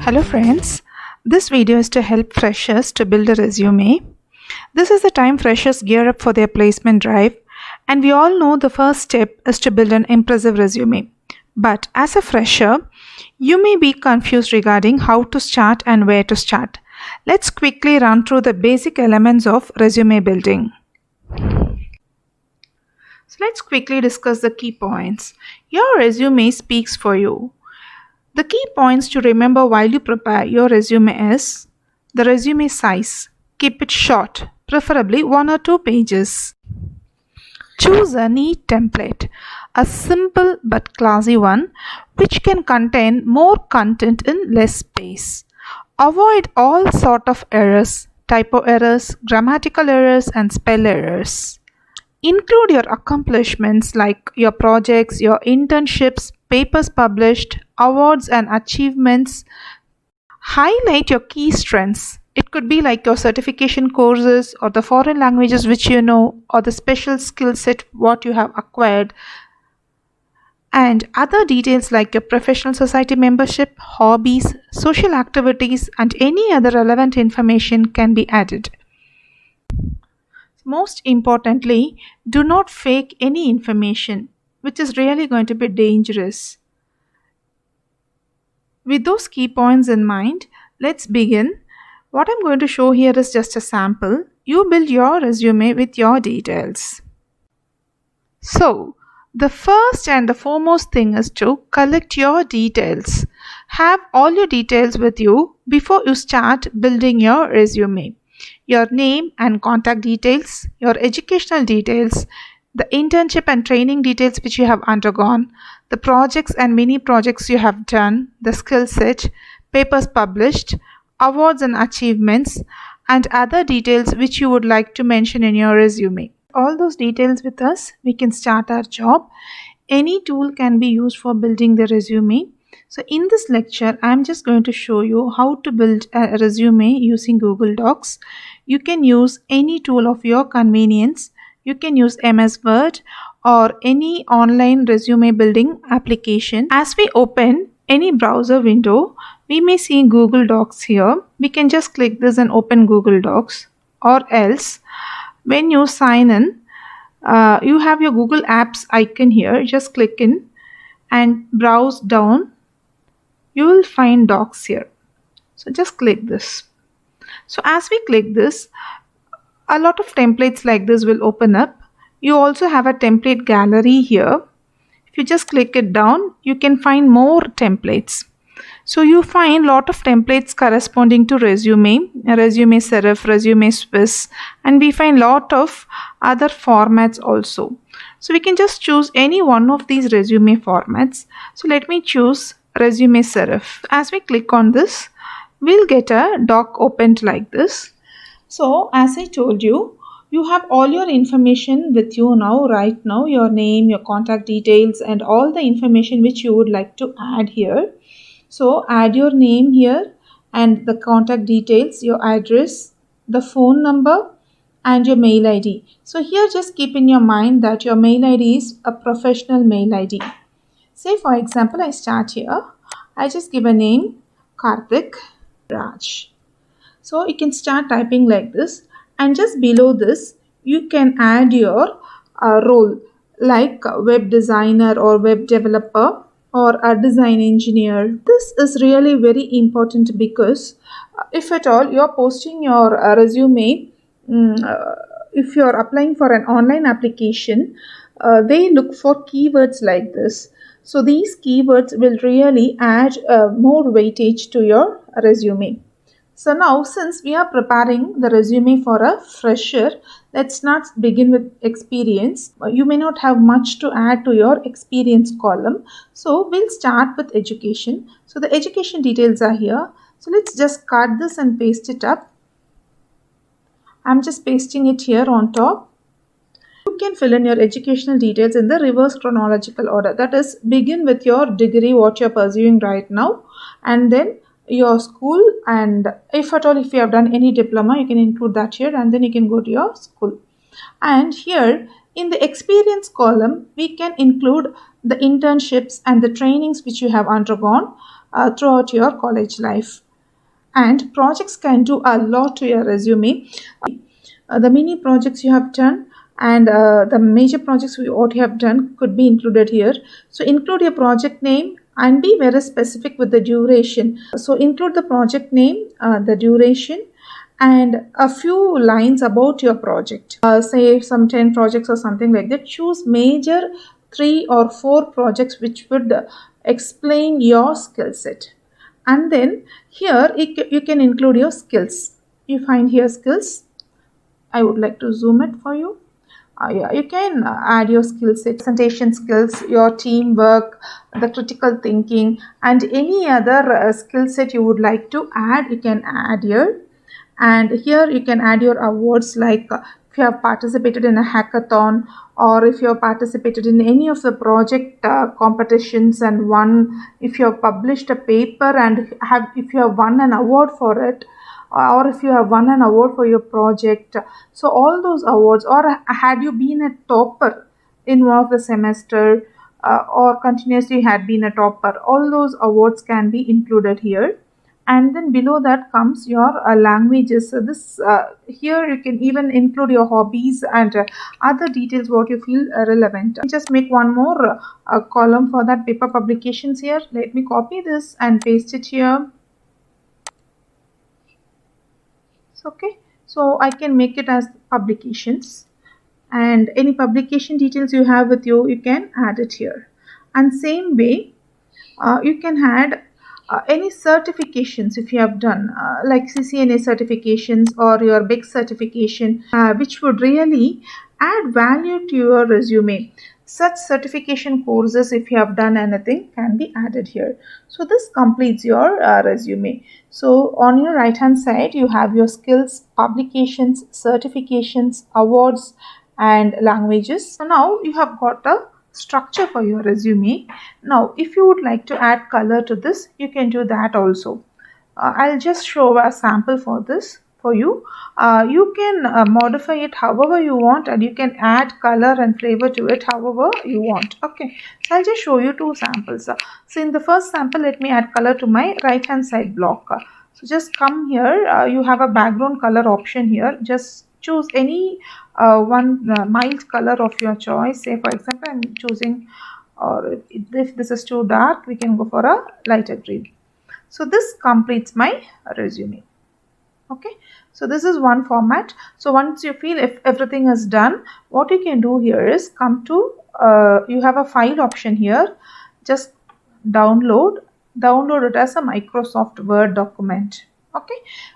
Hello friends, this video is to help freshers to build a resume. This is the time freshers gear up for their placement drive, and we all know the first step is to build an impressive resume. But as a fresher, you may be confused regarding how to start and where to start. Let's quickly run through the basic elements of resume building. So let's quickly discuss the key points. Your resume speaks for you. The key points to remember while you prepare your resume is the resume size. Keep it short, preferably 1 or 2 pages. Choose a neat template, a simple but classy one which can contain more content in less space. Avoid all sort of errors, typo errors, grammatical errors and spell errors. Include your accomplishments like your projects, your internships, papers published, awards and achievements. Highlight your key strengths. It could be like your certification courses or the foreign languages which you know or the special skill set what you have acquired. And other details like your professional society membership, hobbies, social activities and any other relevant information can be added. Most importantly, do not fake any information, which is really going to be dangerous. With those key points in mind, let's begin. What I'm going to show here is just a sample. You build your resume with your details. So, the first and the foremost thing is to collect your details. Have all your details with you before you start building your resume. Your name and contact details, your educational details, the internship and training details which you have undergone, the projects and mini projects you have done, the skill set, papers published, awards and achievements, and other details which you would like to mention in your resume. All those details with us, we can start our job. Any tool can be used for building the resume. So in this lecture, I'm just going to show you how to build a resume using Google Docs. You can use any tool of your convenience. You can use MS Word or any online resume building application. As we open any browser window, we may see Google Docs here. We can just click this and open Google Docs, or else when you sign in, you have your Google Apps icon here. Just click in and browse down. You will find Docs here. So just click this. So as we click this, a lot of templates like this will open up. You also have a template gallery here. If you just click it down, you can find more templates. So you find lot of templates corresponding to resume serif, resume Swiss, and we find lot of other formats also. So we can just choose any one of these resume formats. So let me choose resume serif. As we click on this, we'll get a doc opened like this. So as I told you, you have all your information with you now, right now, your name, your contact details and all the information which you would like to add here. So add your name here and the contact details, your address, the phone number and your mail ID. So here just keep in your mind that your mail ID is a professional mail ID. Say for example, I start here. I just give a name, Karthik Raj. So you can start typing like this, and just below this you can add your role like web designer or web developer or a design engineer. This is really very important because if at all you're posting your resume, if you're applying for an online application, they look for keywords like this. So these keywords will really add more weightage to your resume. So now since we are preparing the resume for a fresher, let's not begin with experience. You may not have much to add to your experience column. So we'll start with education. So the education details are here. So let's just cut this and paste it up. I'm just pasting it here on top. You can fill in your educational details in the reverse chronological order. That is, begin with your degree, what you're pursuing right now, and then your school, and if at all if you have done any diploma, you can include that here, and then you can go to your school. And here in the experience column, we can include the internships and the trainings which you have undergone, throughout your college life. And projects can do a lot to your resume. The mini projects you have done and the major projects what you have done could be included here. So include your project name and be very specific with the duration. So include the project name, the duration, and a few lines about your project. Say some 10 projects or something like that. Choose major 3 or 4 projects which would explain your skill set. And then here you can include your skills. You find here skills. I would like to zoom it for you. Yeah, you can add your skill set, presentation skills, your teamwork, the critical thinking, and any other skill set you would like to add, you can add here. And here you can add your awards, like if you have participated in a hackathon, or if you have participated in any of the project competitions and won, if you have published a paper and if you have won an award for it, or if you have won an award for your project. So all those awards, or had you been a topper in one of the semester, or continuously had been a topper, all those awards can be included here. And then below that comes your languages. So this here you can even include your hobbies and other details what you feel relevant. Just make one more column for that, paper publications here. Let me copy this and paste it here. Okay, so I can make it as publications, and any publication details you have with you, you can add it here. And same way you can add any certifications if you have done, like CCNA certifications or your big certification, which would really add value to your resume. Such certification courses, if you have done anything, can be added here. So this completes your resume. So on your right hand side, you have your skills, publications, certifications, awards, and languages. So now you have got a structure for your resume. Now if you would like to add color to this, you can do that also. I'll just show a sample for this for you. You can modify it however you want, and you can add color and flavor to it however you want. Okay, so I'll just show you 2 samples. So in the first sample, let me add color to my right hand side block. So just come here, you have a background color option here. Just choose any one mild color of your choice. Say for example, I'm choosing, or if this is too dark, we can go for a lighter green. So this completes my resume. Okay, so this is one format. So once you feel if everything is done, what you can do here is come to you have a file option here. Just download it as a Microsoft Word document. Okay,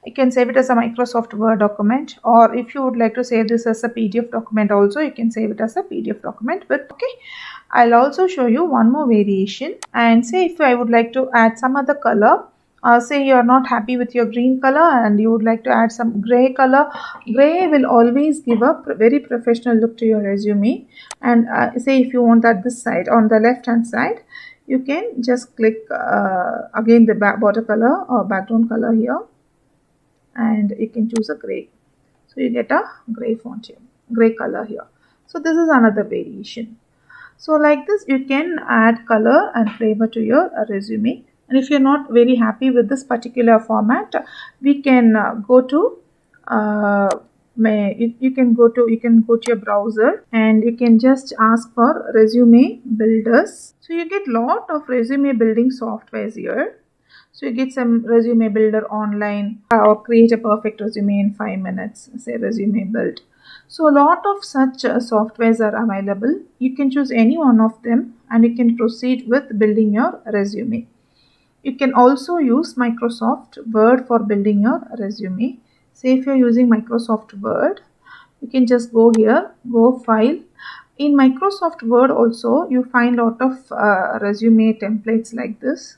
you can save it as a Microsoft Word document, or if you would like to save this as a PDF document also, you can save it as a PDF document. But okay, I'll also show you one more variation. And say if I would like to add some other color, say you are not happy with your green color and you would like to add some gray color. Gray will always give a very professional look to your resume. And say if you want that this side, on the left hand side, you can just click again the border color or background color here, and you can choose a gray. So you get a gray font here, gray color here. So this is another variation. So like this, you can add color and flavor to your resume. And if you're not very happy with this particular format, we can go to you can go to your browser, and you can just ask for resume builders. So you get lot of resume building softwares here. So you get some resume builder online, or create a perfect resume in 5 minutes, say resume build. So a lot of such softwares are available. You can choose any one of them and you can proceed with building your resume. You can also use Microsoft Word for building your resume. Say if you're using Microsoft Word, you can just go here, go file. In Microsoft Word also, you find a lot of resume templates like this.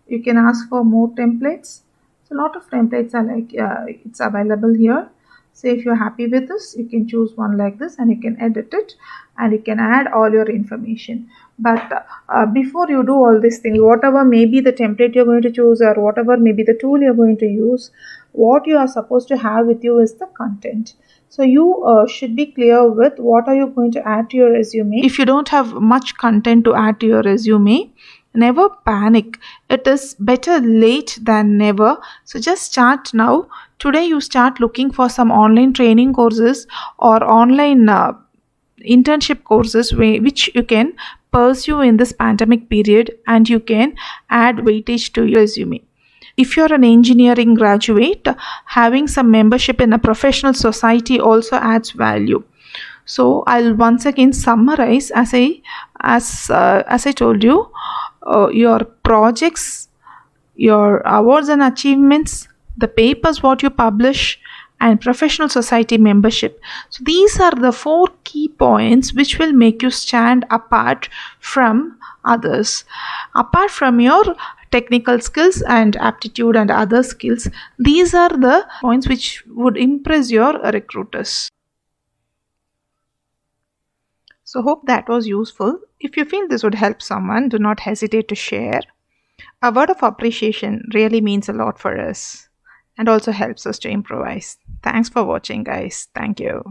You can ask for more templates. So a lot of templates are like, it's available here. Say if you're happy with this, you can choose one like this and you can edit it and you can add all your information. But before you do all these things, whatever may be the template you're going to choose or whatever may be the tool you're going to use, what you are supposed to have with you is the content. So you should be clear with what are you going to add to your resume. If you don't have much content to add to your resume, Never panic. It is better late than never. So just start now. Today you start looking for some online training courses or online internship courses which you can pursue in this pandemic period, and you can add weightage to your resume. If you're an engineering graduate, having some membership in a professional society also adds value. So I'll once again summarize as I told you, your projects, your awards and achievements, the papers what you publish, and professional society membership. So these are the 4 key points which will make you stand apart from others. Apart from your technical skills and aptitude and other skills, these are the points which would impress your recruiters. So hope that was useful. If you feel this would help someone, do not hesitate to share. A word of appreciation really means a lot for us and also helps us to improvise. Thanks for watching, guys. Thank you.